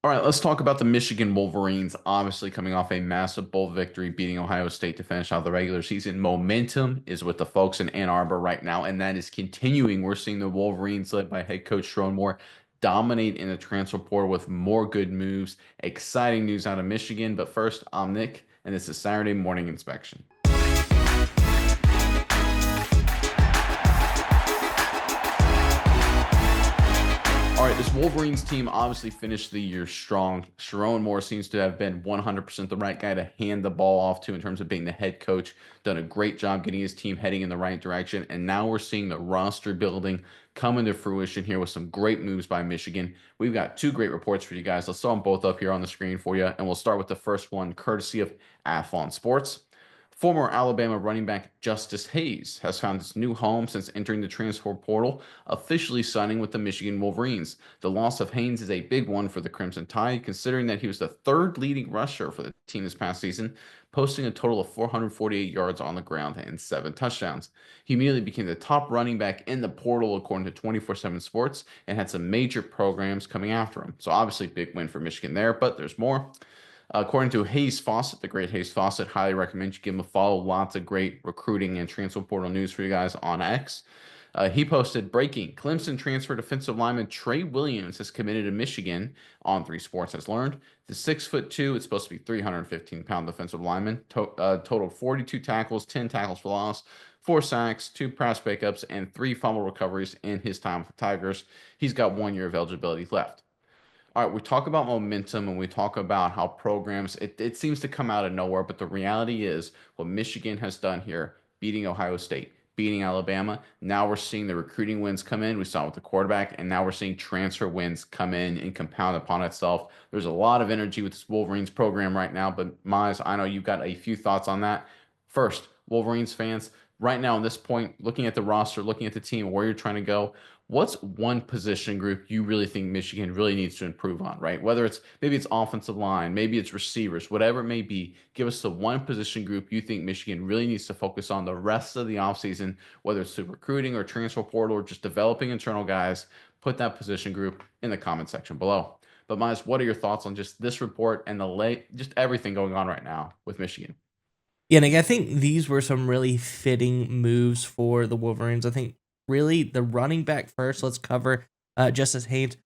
All right, let's talk about the Michigan Wolverines. Obviously, coming off a massive bowl victory, beating Ohio State to finish out the regular season. Momentum is with the folks in Ann Arbor right now, and that is continuing. We're seeing the Wolverines, led by head coach Sharon Moore, dominate in the transfer portal with more good moves. Exciting news out of Michigan. But first, I'm Nick, and this is Saturday Morning Inspection. All right, this Wolverines team obviously finished the year strong. Sharon Moore seems to have been 100% the right guy to hand the ball off to in terms of being the head coach. Done a great job getting his team heading in the right direction. And now we're seeing the roster building come into fruition here with some great moves by Michigan. We've got two great reports for you guys. Let's throw them both up here on the screen for you. And we'll start with the first one, courtesy of Athlon Sports. Former Alabama running back Justice Hayes has found his new home since entering the transfer portal, officially signing with the Michigan Wolverines. The loss of Haynes is a big one for the Crimson Tide, considering that he was the third leading rusher for the team this past season, posting a total of 448 yards on the ground and 7 touchdowns. He immediately became the top running back in the portal, according to 24/7 Sports, and had some major programs coming after him. So obviously, big win for Michigan there, but there's more. According to Hayes Fawcett, the great Hayes Fawcett, highly recommend you give him a follow. Lots of great recruiting and transfer portal news for you guys on X. He posted breaking Clemson transfer defensive lineman Trey Williams has committed to Michigan. On Three Sports has learned the 6'2", it's supposed to be 315-pound defensive lineman, totaled 42 tackles, 10 tackles for loss, 4 sacks, 2 pass breakups, and 3 fumble recoveries in his time with the Tigers. He's got 1 year of eligibility left. All right, we talk about momentum and we talk about how programs, it seems to come out of nowhere, but the reality is what Michigan has done here, beating Ohio State, beating Alabama. Now we're seeing the recruiting wins come in. We saw it with the quarterback, and now we're seeing transfer wins come in and compound upon itself. There's a lot of energy with this Wolverines program right now, but Miles, I know you've got a few thoughts on that. First, Wolverines fans, right now at this point, looking at the roster, looking at the team, where you're trying to go, what's one position group you really think Michigan really needs to improve on, right? Whether it's maybe it's offensive line, maybe it's receivers, whatever it may be, give us the one position group you think Michigan really needs to focus on the rest of the offseason, whether it's through recruiting or transfer portal or just developing internal guys. Put that position group in the comment section below. But Miles, what are your thoughts on just this report and just everything going on right now with Michigan? Yeah, Nick, I think these were some really fitting moves for the Wolverines. I think really the running back first, let's cover Justice Haynes.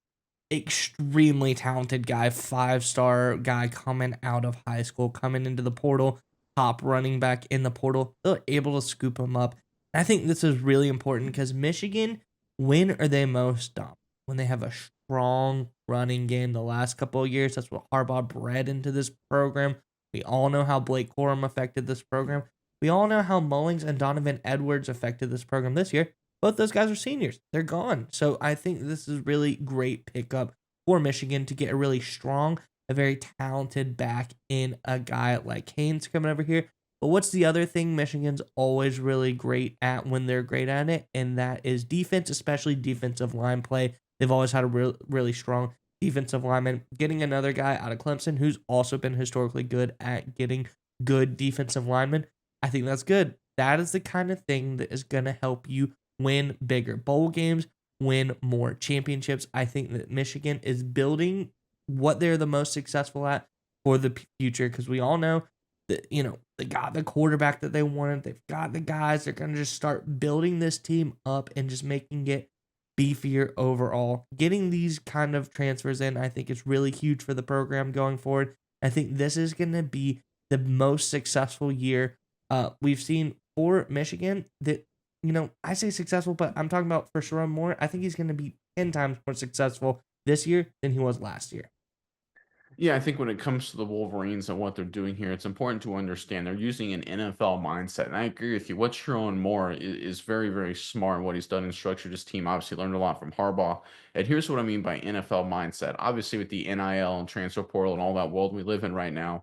Extremely talented guy, 5-star guy coming out of high school, coming into the portal, top running back in the portal. They're able to scoop him up. I think this is really important because Michigan, when are they most dumb? When they have a strong running game the last couple of years. That's what Harbaugh bred into this program. We all know how Blake Corum affected this program. We all know how Mullings and Donovan Edwards affected this program this year. Both those guys are seniors. They're gone. So I think this is really great pickup for Michigan to get a really strong, a very talented back in a guy like Haynes coming over here. But what's the other thing Michigan's always really great at when they're great at it? And that is defense, especially defensive line play. They've always had a really strong defensive lineman. Getting another guy out of Clemson who's also been historically good at getting good defensive linemen, I think that's good. That is the kind of thing that is going to help you win bigger bowl games, win more championships. I think that Michigan is building what they're the most successful at for the future because we all know that, they got the quarterback that they wanted. They've got the guys. They're going to just start building this team up and just making it beefier overall. Getting these kind of transfers in, I think, is really huge for the program going forward. I think this is going to be the most successful year we've seen for Michigan. That I say successful, but I'm talking about for Sharon Moore. I think he's going to be 10 times more successful this year than he was last year. Yeah, I think when it comes to the Wolverines and what they're doing here, it's important to understand they're using an NFL mindset. And I agree with you. What Sharon Moore is very, very smart in what he's done and structured his team. Obviously, learned a lot from Harbaugh. And here's what I mean by NFL mindset. Obviously, with the NIL and transfer portal and all that world we live in right now,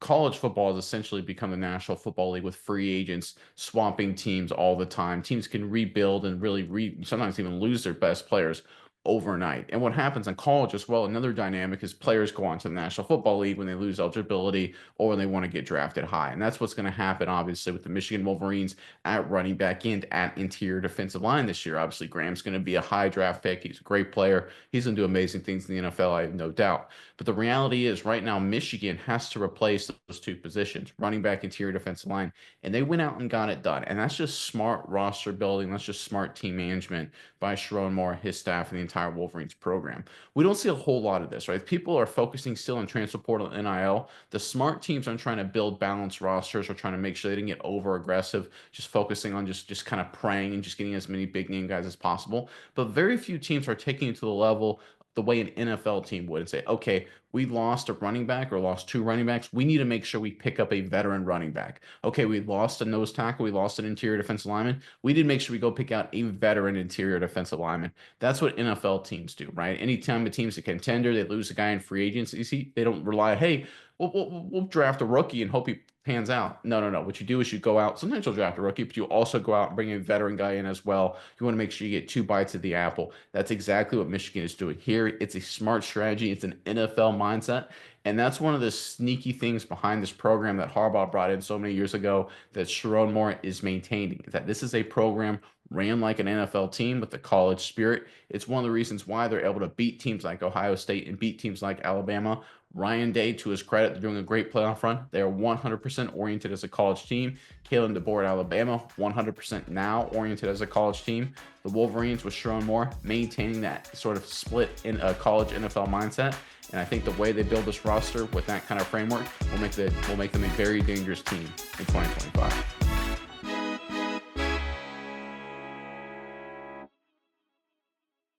college football has essentially become the National Football League with free agents swamping teams all the time. Teams can rebuild and really sometimes even lose their best players. overnight. And what happens in college as well, another dynamic is players go on to the National Football League when they lose eligibility or when they want to get drafted high. And that's what's going to happen, obviously, with the Michigan Wolverines at running back and at interior defensive line this year. Obviously, Graham's going to be a high draft pick. He's a great player. He's going to do amazing things in the NFL, I have no doubt. But the reality is, right now, Michigan has to replace those two positions, running back, interior defensive line, and they went out and got it done. And that's just smart roster building. That's just smart team management by Sharon Moore, his staff, and the entire Wolverines program. We don't see a whole lot of this, right? People are focusing still on transfer portal and NIL. The smart teams are trying to build balanced rosters, or trying to make sure they didn't get over aggressive, just focusing on just kind of praying and just getting as many big name guys as possible. But very few teams are taking it to the level the way an NFL team would and say, okay, we lost a running back or lost two running backs. We need to make sure we pick up a veteran running back. Okay, we lost a nose tackle. We lost an interior defensive lineman. We need to make sure we go pick out a veteran interior defensive lineman. That's what NFL teams do, right? Anytime a team's a contender, they lose a guy in free agency. They don't rely, hey, we'll draft a rookie and hope he pans out. No, no, no. What you do is you go out. Sometimes you'll draft a rookie, but you also go out and bring a veteran guy in as well. You want to make sure you get two bites of the apple. That's exactly what Michigan is doing here. It's a smart strategy. It's an NFL mindset. And that's one of the sneaky things behind this program that Harbaugh brought in so many years ago that Sharon Moore is maintaining. That this is a program ran like an NFL team with the college spirit. It's one of the reasons why they're able to beat teams like Ohio State and beat teams like Alabama. Ryan Day, to his credit, they're doing a great playoff run. They are 100% oriented as a college team. Kalen DeBoer at Alabama, 100% now oriented as a college team. The Wolverines with Sharon Moore maintaining that sort of split in a college NFL mindset. And I think the way they build this roster with that kind of framework will make them a very dangerous team in 2025.